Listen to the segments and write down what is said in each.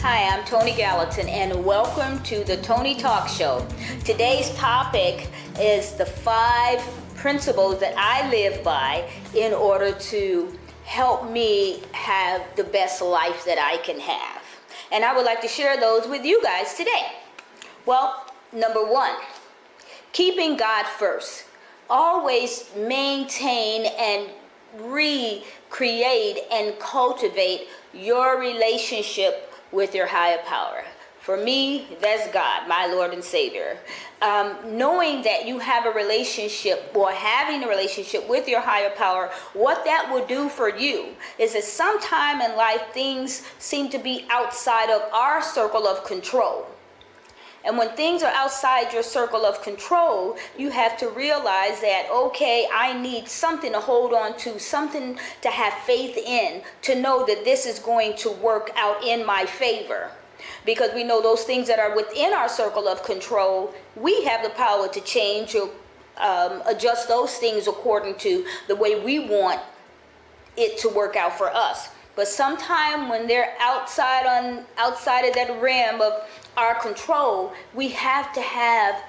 Hi, I'm Toni Gallatin, and welcome to the Toni Talk Show. Today's topic is the 5 principles that I live by in order to help me have the best life that I can have. And I would like to share those with you guys today. Well, number 1, keeping God first. Always maintain and recreate and cultivate your relationship with your higher power. For me, that's God, my Lord and Savior. Knowing that you have a relationship or having a relationship with your higher power, what that will do for you is that sometime in life things seem to be outside of our circle of control. And when things are outside your circle of control, you have to realize that, okay, I need something to hold on to, something to have faith in, to know that this is going to work out in my favor. Because we know those things that are within our circle of control, we have the power to change or adjust those things according to the way we want it to work out for us. But sometime when they're outside of that realm of our control, we have to have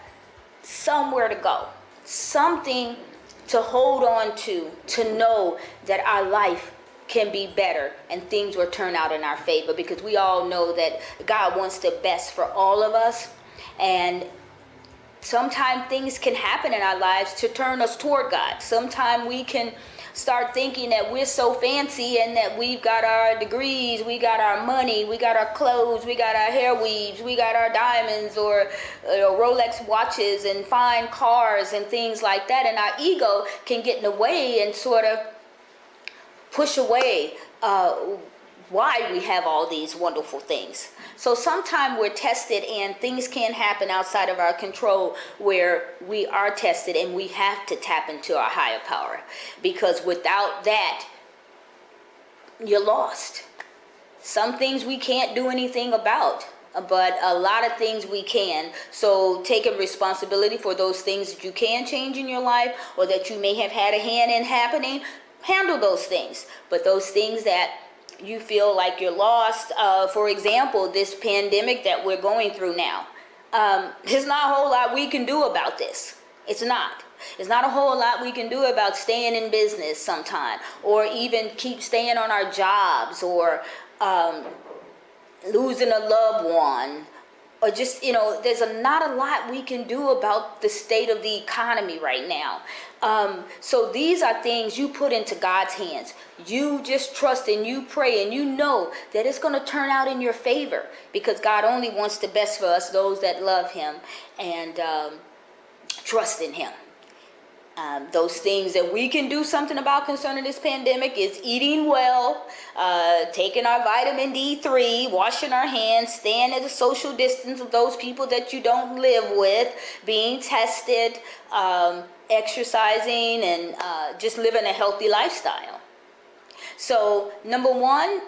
somewhere to go, something to hold on to know that our life can be better and things will turn out in our favor, because we all know that God wants the best for all of us. And sometimes things can happen in our lives to turn us toward God. Sometimes we can start thinking that we're so fancy and that we've got our degrees, we got our money, we got our clothes, we got our hair weaves, we got our diamonds or Rolex watches and fine cars and things like that. And our ego can get in the way and sort of push away why we have all these wonderful things. So sometimes we're tested and things can happen outside of our control where we are tested, and we have to tap into our higher power, because without that, you're lost. Some things we can't do anything about, but a lot of things we can. So taking responsibility for those things that you can change in your life or that you may have had a hand in happening, handle those things. But those things that you feel like you're lost, for example, this pandemic that we're going through now, there's not a whole lot we can do about this. It's not a whole lot we can do about staying in business sometime, or even keep staying on our jobs, or losing a loved one, or just, there's not a lot we can do about the state of the economy right now. So these are things you put into God's hands. You just trust and you pray and you know that it's going to turn out in your favor, because God only wants the best for us, those that love Him and trust in Him. Those things that we can do something about concerning this pandemic is eating well, taking our vitamin D3, washing our hands, staying at a social distance of those people that you don't live with, being tested, exercising, and just living a healthy lifestyle. So number 1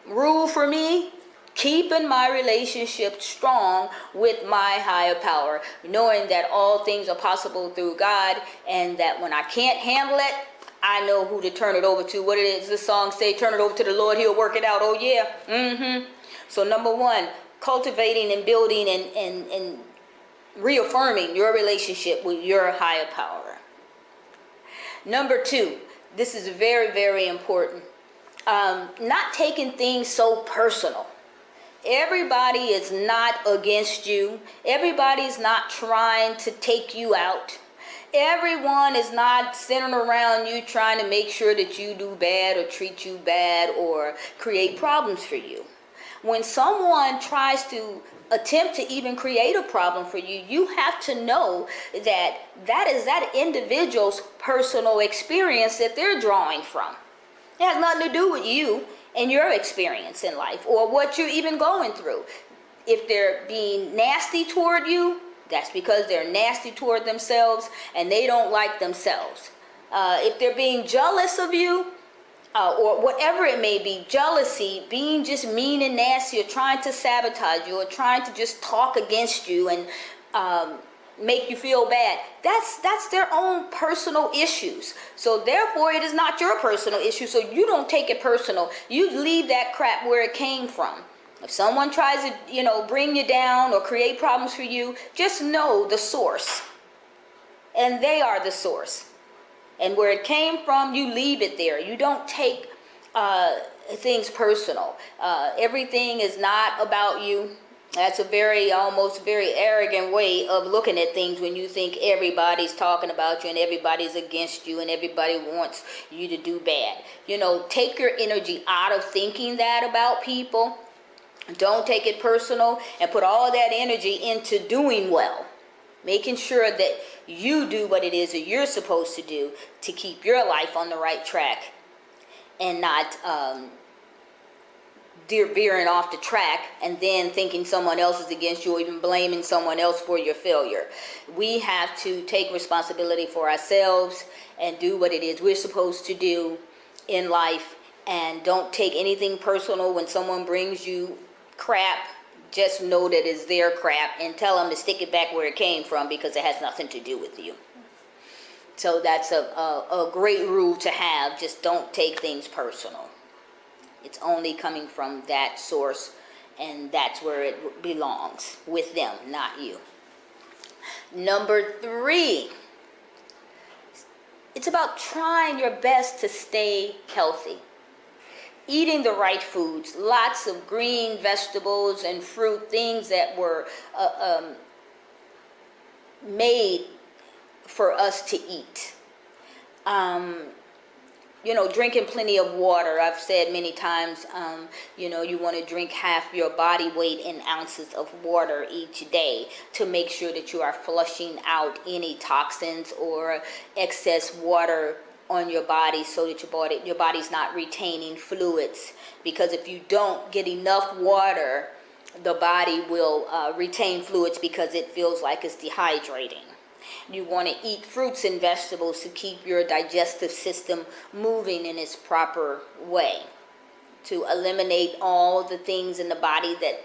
rule for me: keeping my relationship strong with my higher power, knowing that all things are possible through God, and that when I can't handle it, I know who to turn it over to. What it is, the song say, turn it over to the Lord, He'll work it out. Oh yeah. So number 1, cultivating and building and reaffirming your relationship with your higher power. Number 2, this is very, very important. Not taking things so personal. Everybody is not against you. Everybody's not trying to take you out. Everyone is not sitting around you trying to make sure that you do bad or treat you bad or create problems for you. When someone tries to attempt to even create a problem for you, you have to know that that is that individual's personal experience that they're drawing from. It has nothing to do with you and your experience in life or what you're even going through. If they're being nasty toward you, that's because they're nasty toward themselves and they don't like themselves. If they're being jealous of you, or whatever it may be, jealousy, being just mean and nasty, or trying to sabotage you, or trying to just talk against you and make you feel bad, that's their own personal issues. So therefore it is not your personal issue, so you don't take it personal. You leave that crap where it came from. If someone tries to, bring you down or create problems for you, just know the source. And they are the source. And where it came from, you leave it there. You don't take things personal. Everything is not about you. That's a almost very arrogant way of looking at things when you think everybody's talking about you and everybody's against you and everybody wants you to do bad. Take your energy out of thinking that about people. Don't take it personal and put all that energy into doing well. Making sure that you do what it is that you're supposed to do to keep your life on the right track and not veering off the track and then thinking someone else is against you or even blaming someone else for your failure. We have to take responsibility for ourselves and do what it is we're supposed to do in life, and don't take anything personal when someone brings you crap. Just know that it's their crap and tell them to stick it back where it came from, because it has nothing to do with you. So that's a great rule to have. Just don't take things personal. It's only coming from that source, and that's where it belongs, with them, not you. Number 3, it's about trying your best to stay healthy. Eating the right foods, lots of green vegetables and fruit, things that were made for us to eat. Drinking plenty of water. I've said many times, you want to drink half your body weight in ounces of water each day to make sure that you are flushing out any toxins or excess water on your body, so that your body's not retaining fluids. Because if you don't get enough water, the body will retain fluids because it feels like it's dehydrating. You want to eat fruits and vegetables to keep your digestive system moving in its proper way, to eliminate all the things in the body that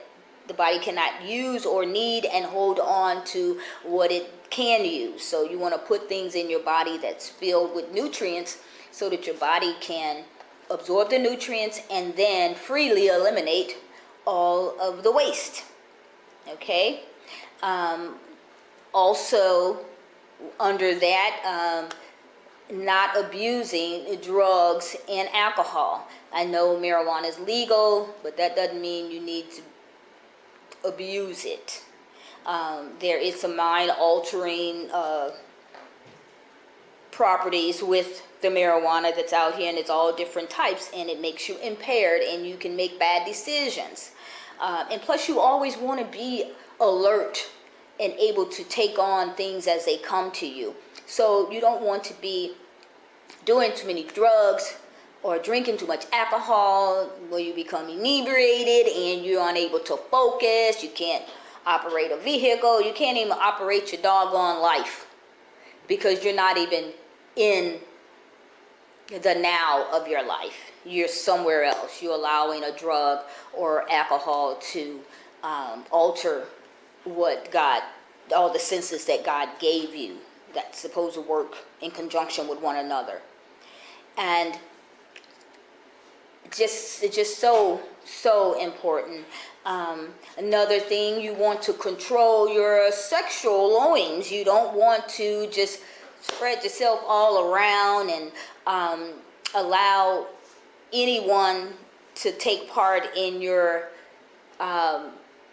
the body cannot use or need, and hold on to what it can use. So you want to put things in your body that's filled with nutrients so that your body can absorb the nutrients and then freely eliminate all of the waste. Okay? Also, under that, not abusing drugs and alcohol. I know marijuana is legal, but that doesn't mean you need to abuse it. There is some mind-altering properties with the marijuana that's out here, and it's all different types, and it makes you impaired, and you can make bad decisions. And plus, you always want to be alert and able to take on things as they come to you. So you don't want to be doing too many drugs or drinking too much alcohol where you become inebriated and you're unable to focus. You can't operate a vehicle. You can't even operate your doggone life because you're not even in the now of your life. You're somewhere else. You're allowing a drug or alcohol to alter what God, all the senses that God gave you that's supposed to work in conjunction with one another. And it's just so important. Another thing, you want to control your sexual longings. You don't want to just spread yourself all around and allow anyone to take part in your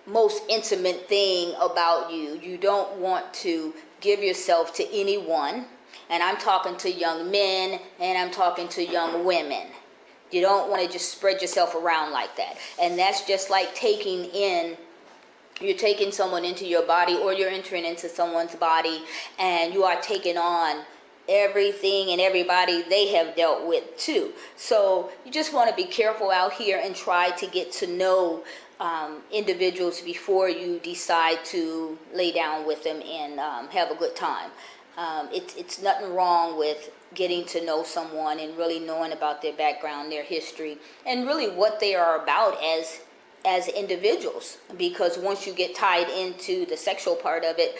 most intimate thing about you. You don't want to give yourself to anyone. And I'm talking to young men and I'm talking to young women. You don't want to just spread yourself around like that. And that's just like you're taking someone into your body, or you're entering into someone's body, and you are taking on everything and everybody they have dealt with too. So you just want to be careful out here and try to get to know individuals before you decide to lay down with them and have a good time. It's nothing wrong with getting to know someone and really knowing about their background, their history, and really what they are about as individuals. Because once you get tied into the sexual part of it,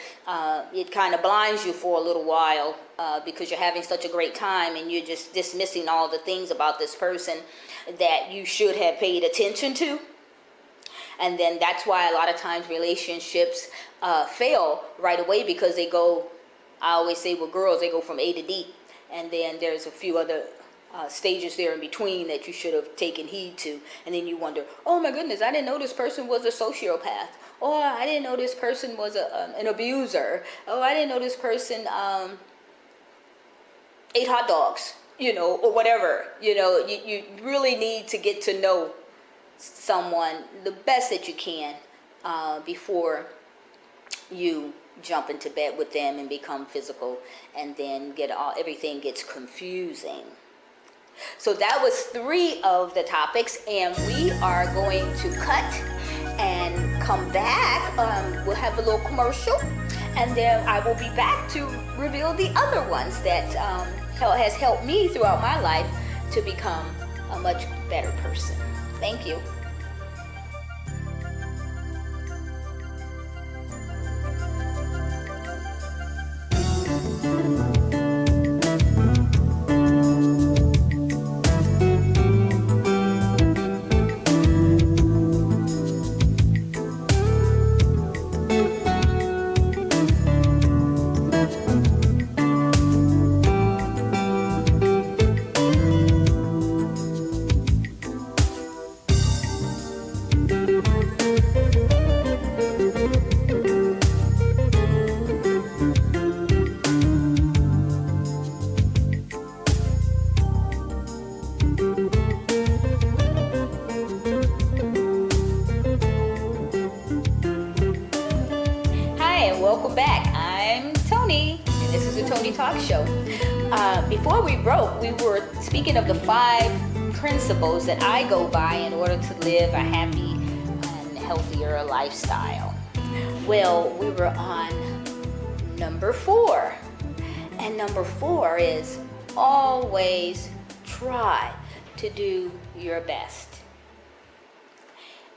it kind of blinds you for a little while because you're having such a great time and you're just dismissing all the things about this person that you should have paid attention to. And then that's why a lot of times relationships fail right away, because they go, I always say with girls, they go from A to D. And then there's a few other stages there in between that you should have taken heed to. And then you wonder, oh my goodness, I didn't know this person was a sociopath. Or I didn't know this person was an abuser. Oh, I didn't know this person ate hot dogs, or whatever. You really need to get to know someone the best that you can before you jump into bed with them and become physical, and then everything gets confusing. So that was 3 of the topics, and we are going to cut and come back. We'll have a little commercial, and then I will be back to reveal the other ones that has helped me throughout my life to become a much better person. Thank you. Welcome back. I'm Toni, and this is the Toni Talk Show. Before we broke, we were speaking of the 5 principles that I go by in order to live a happy and healthier lifestyle. Well, we were on number 4, and number 4 is always try to do your best.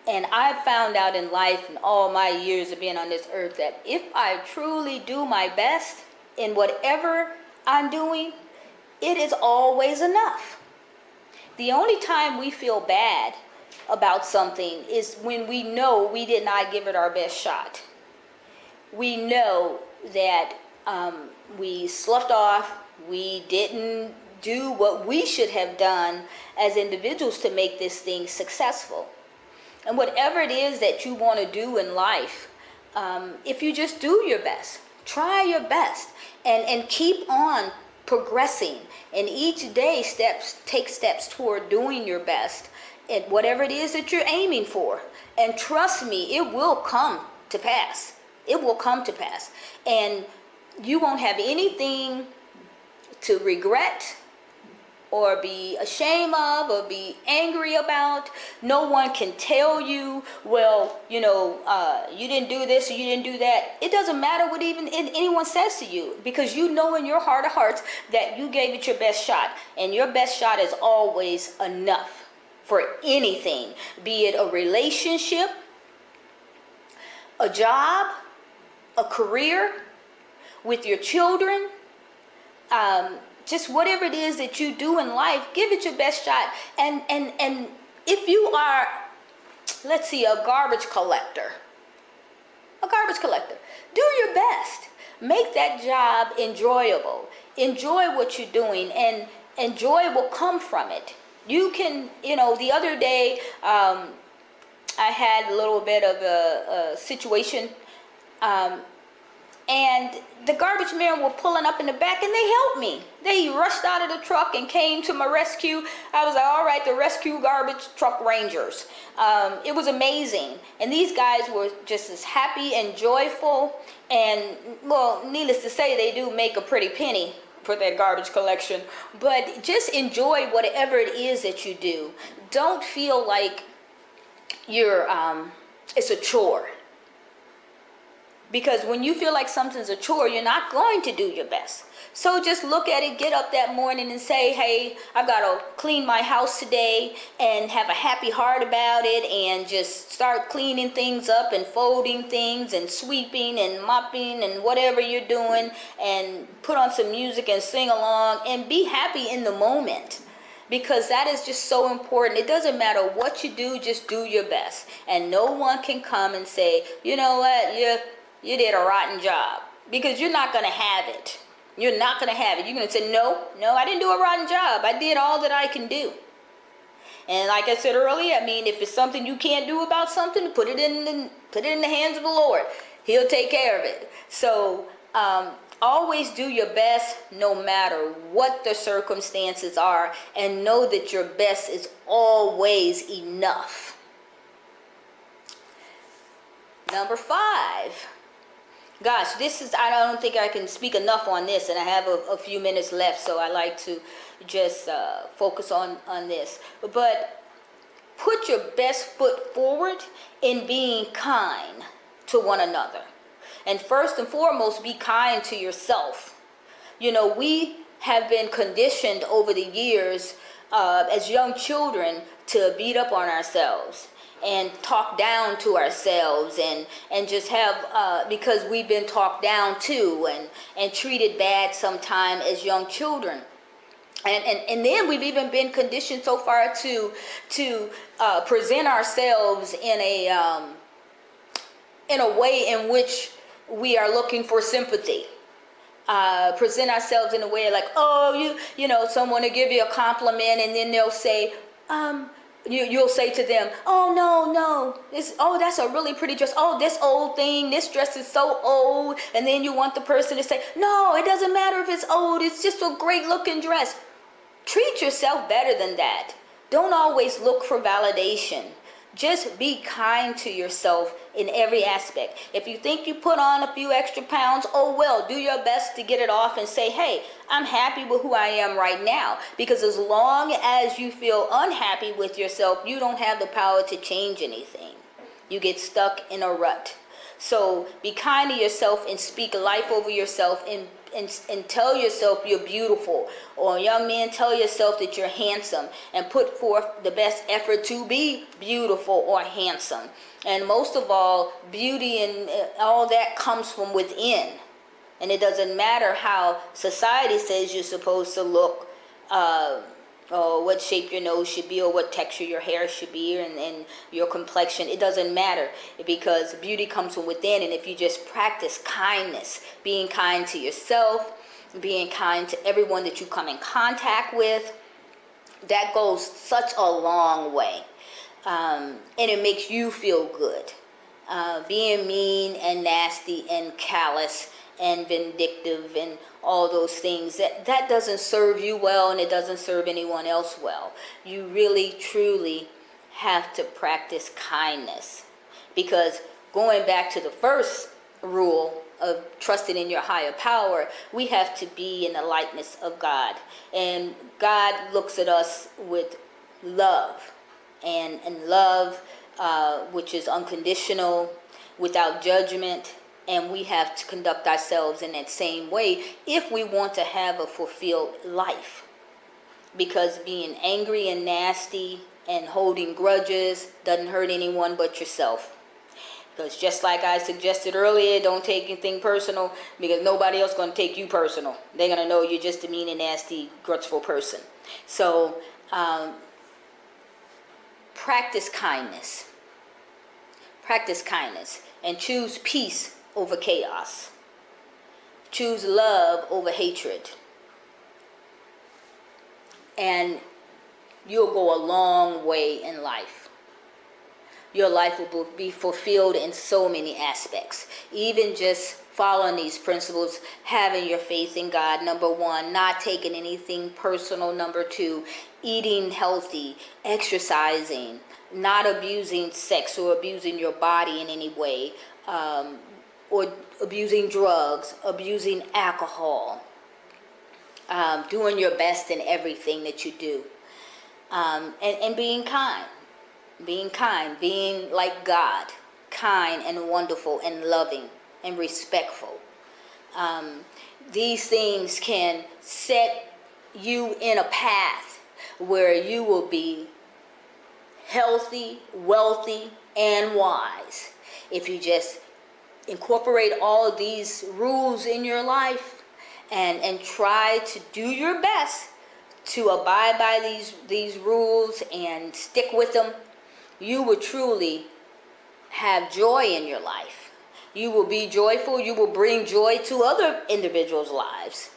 And I've found out in life, in all my years of being on this earth, that if I truly do my best in whatever I'm doing, it is always enough. The only time we feel bad about something is when we know we did not give it our best shot. We know that we sloughed off, we didn't do what we should have done as individuals to make this thing successful. And whatever it is that you want to do in life, if you just do your best, try your best, and keep on progressing, and each day take steps toward doing your best at whatever it is that you're aiming for. And trust me, it will come to pass. It will come to pass. And you won't have anything to regret or be ashamed of or be angry about. No one can tell you, well, you didn't do this or you didn't do that. It doesn't matter what even anyone says to you, because you know in your heart of hearts that you gave it your best shot, and your best shot is always enough for anything, be it a relationship, a job, a career, with your children, just whatever it is that you do in life, give it your best shot. And if you are, let's see, a garbage collector, do your best. Make that job enjoyable. Enjoy what you're doing, and joy will come from it. You can, the other day, I had a little bit of a situation, and the garbage men were pulling up in the back, and they helped me. They rushed out of the truck and came to my rescue. I was like, all right, the rescue garbage truck rangers. It was amazing. And these guys were just as happy and joyful. And, well, needless to say, they do make a pretty penny for that garbage collection. But just enjoy whatever it is that you do. Don't feel like it's a chore. Because when you feel like something's a chore, you're not going to do your best. So just look at it, get up that morning and say, hey, I've got to clean my house today, and have a happy heart about it, and just start cleaning things up and folding things and sweeping and mopping and whatever you're doing, and put on some music and sing along and be happy in the moment. because that is just so important. It doesn't matter what you do, just do your best. And no one can come and say, you know what, you did a rotten job, because you're not going to have it. You're not going to have it. You're going to say, no, I didn't do a rotten job. I did all that I can do. And like I said earlier, I mean, if it's something you can't do about something, put it in the hands of the Lord. He'll take care of it. So always do your best no matter what the circumstances are, and know that your best is always enough. Number 5. Gosh, I don't think I can speak enough on this, and I have a few minutes left, so I like to just focus on this. But put your best foot forward in being kind to one another. And first and foremost, be kind to yourself. You know, we have been conditioned over the years as young children to beat up on ourselves and talk down to ourselves and just have, because we've been talked down to and treated bad sometime as young children. And then we've even been conditioned so far to present ourselves in a way in which we are looking for sympathy. Present ourselves in a way like, oh, you know, someone will give you a compliment, and then they'll say, you'll say to them, oh, no, that's a really pretty dress. Oh, this old thing, this dress is so old. And then you want the person to say, no, it doesn't matter if it's old. It's just a great looking dress. Treat yourself better than that. Don't always look for validation. Just be kind to yourself in every aspect. If you think you put on a few extra pounds, oh well, do your best to get it off and say, hey, I'm happy with who I am right now. Because as long as you feel unhappy with yourself, you don't have the power to change anything. You get stuck in a rut. So be kind to yourself and speak life over yourself and tell yourself you're beautiful. Or young man, tell yourself that you're handsome, and put forth the best effort to be beautiful or handsome. And most of all, beauty and all that comes from within. And it doesn't matter how society says you're supposed to look, or what shape your nose should be, or what texture your hair should be, and your complexion. It doesn't matter, because beauty comes from within. And if you just practice kindness, being kind to yourself, being kind to everyone that you come in contact with, that goes such a long way. And it makes you feel good. Being mean and nasty and callous and vindictive and all those things, that doesn't serve you well, and it doesn't serve anyone else well. You really, truly have to practice kindness. Because going back to the first rule of trusting in your higher power, we have to be in the likeness of God. And God looks at us with love, and love which is unconditional, without judgment. And we have to conduct ourselves in that same way if we want to have a fulfilled life. Because being angry and nasty and holding grudges doesn't hurt anyone but yourself. Because just like I suggested earlier, don't take anything personal, because nobody else is going to take you personal. They're going to know you're just a mean and nasty, grudgeful person. So practice kindness. Practice kindness and choose peace over chaos. Choose love over hatred. And you'll go a long way in life. Your life will be fulfilled in so many aspects. Even just following these principles, having your faith in God, number 1, not taking anything personal, number 2, eating healthy, exercising, not abusing sex or abusing your body in any way, or abusing drugs, abusing alcohol, doing your best in everything that you do, and being kind, being like God, kind and wonderful and loving and respectful. These things can set you in a path where you will be healthy, wealthy, and wise if you just incorporate all of these rules in your life and try to do your best to abide by these rules and stick with them, you will truly have joy in your life. You will be joyful. You will bring joy to other individuals' lives.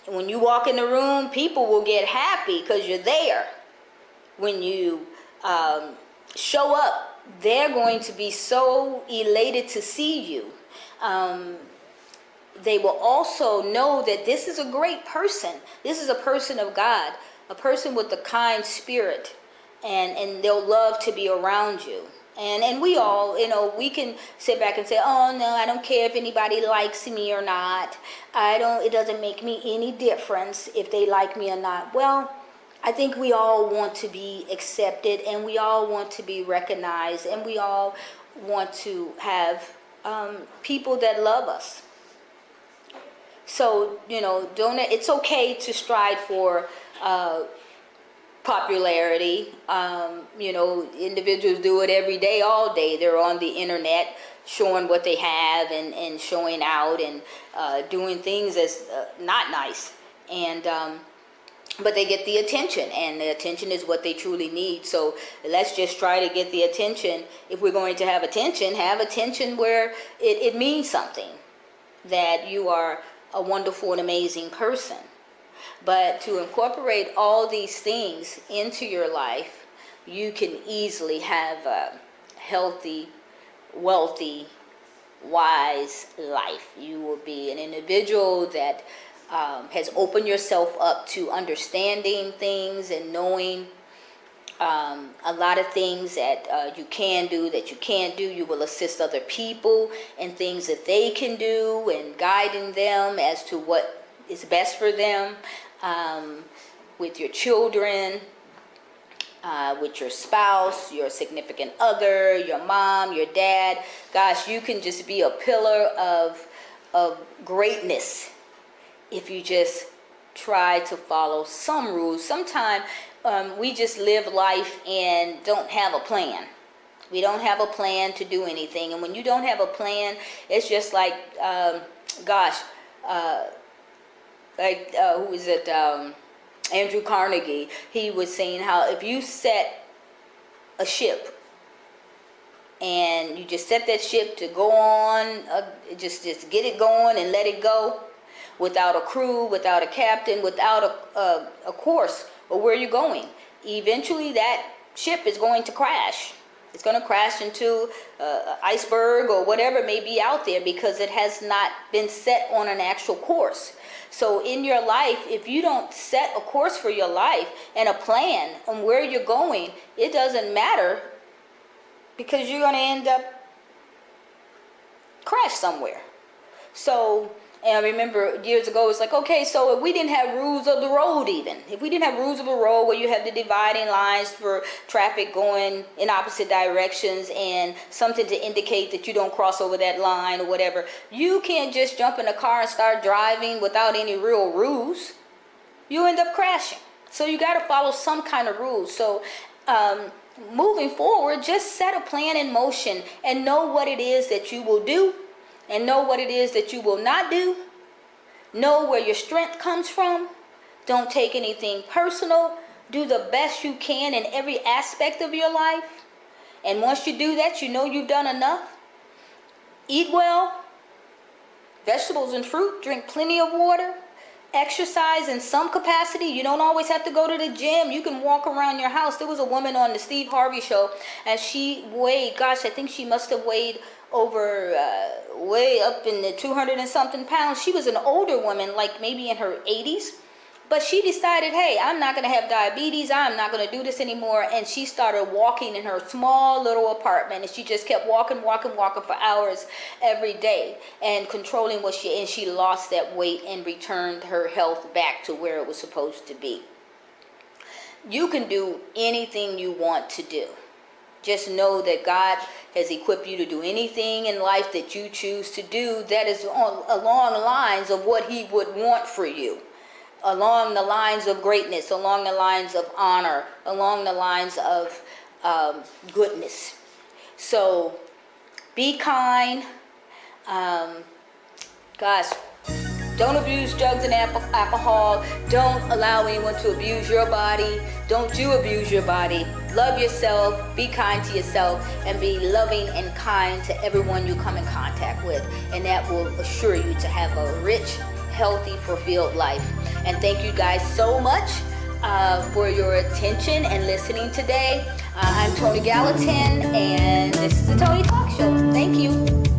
When you walk in the room, people will get happy because you're there. When you show up, they're going to be so elated to see you. They will also know that this is a great person. This is a person of God, a person with a kind spirit, and they'll love to be around you. And we all, we can sit back and say, oh no, I don't care if anybody likes me or not. It doesn't make me any difference if they like me or not. Well, I think we all want to be accepted, and we all want to be recognized, and we all want to have people that love us. So, it's okay to strive for popularity. Individuals do it every day, all day. They're on the internet showing what they have and showing out and doing things that's not nice. And but they get the attention, and the attention is what they truly need. So let's just try to get the attention. If we're going to have attention where it means something, that you are a wonderful and amazing person. But to incorporate all these things into your life, you can easily have a healthy, wealthy, wise life. You will be an individual that has opened yourself up to understanding things and knowing a lot of things that you can do, that you can't do. You will assist other people in things that they can do and guiding them as to what is best for them, with your children, with your spouse, your significant other, your mom, your dad. Gosh, you can just be a pillar of greatness if you just try to follow some rules. Sometimes we just live life and don't have a plan. We don't have a plan to do anything. And when you don't have a plan, it's just like, who is it? Andrew Carnegie. He was saying how if you set a ship and you just set that ship to go on, just get it going and let it go, without a crew, without a captain, without a course or where you're going, eventually that ship is going to crash. It's going to crash into an iceberg or whatever may be out there because it has not been set on an actual course. So in your life, if you don't set a course for your life and a plan on where you're going, it doesn't matter, because you're going to end up crash somewhere. So, and I remember years ago, it's like, okay, so if we didn't have rules of the road, if we didn't have rules of the road where you have the dividing lines for traffic going in opposite directions and something to indicate that you don't cross over that line or whatever, you can't just jump in a car and start driving without any real rules. You end up crashing. So you got to follow some kind of rules. So moving forward, just set a plan in motion and know what it is that you will do. And know what it is that you will not do. Know where your strength comes from. Don't take anything personal. Do the best you can in every aspect of your life. And once you do that, you know you've done enough. Eat well. Vegetables and fruit. Drink plenty of water. Exercise in some capacity. You don't always have to go to the gym. You can walk around your house. There was a woman on the Steve Harvey show, and she weighed, I think she must have weighed over way up in the 200 and something pounds. She was an older woman, like maybe in her 80s, but she decided, hey, I'm not going to have diabetes. I'm not going to do this anymore. And she started walking in her small little apartment, and she just kept walking for hours every day and controlling and she lost that weight and returned her health back to where it was supposed to be. You can do anything you want to do. Just know that God has equipped you to do anything in life that you choose to do that is along the lines of what He would want for you, along the lines of greatness, along the lines of honor, along the lines of goodness. So be kind. Guys, Don't abuse drugs and alcohol. Don't allow anyone to abuse your body. Don't you abuse your body. Love yourself, be kind to yourself, and be loving and kind to everyone you come in contact with. And that will assure you to have a rich, healthy, fulfilled life. And thank you guys so much for your attention and listening today. I'm Toni Gallatin, and this is the Toni Talk Show. Thank you.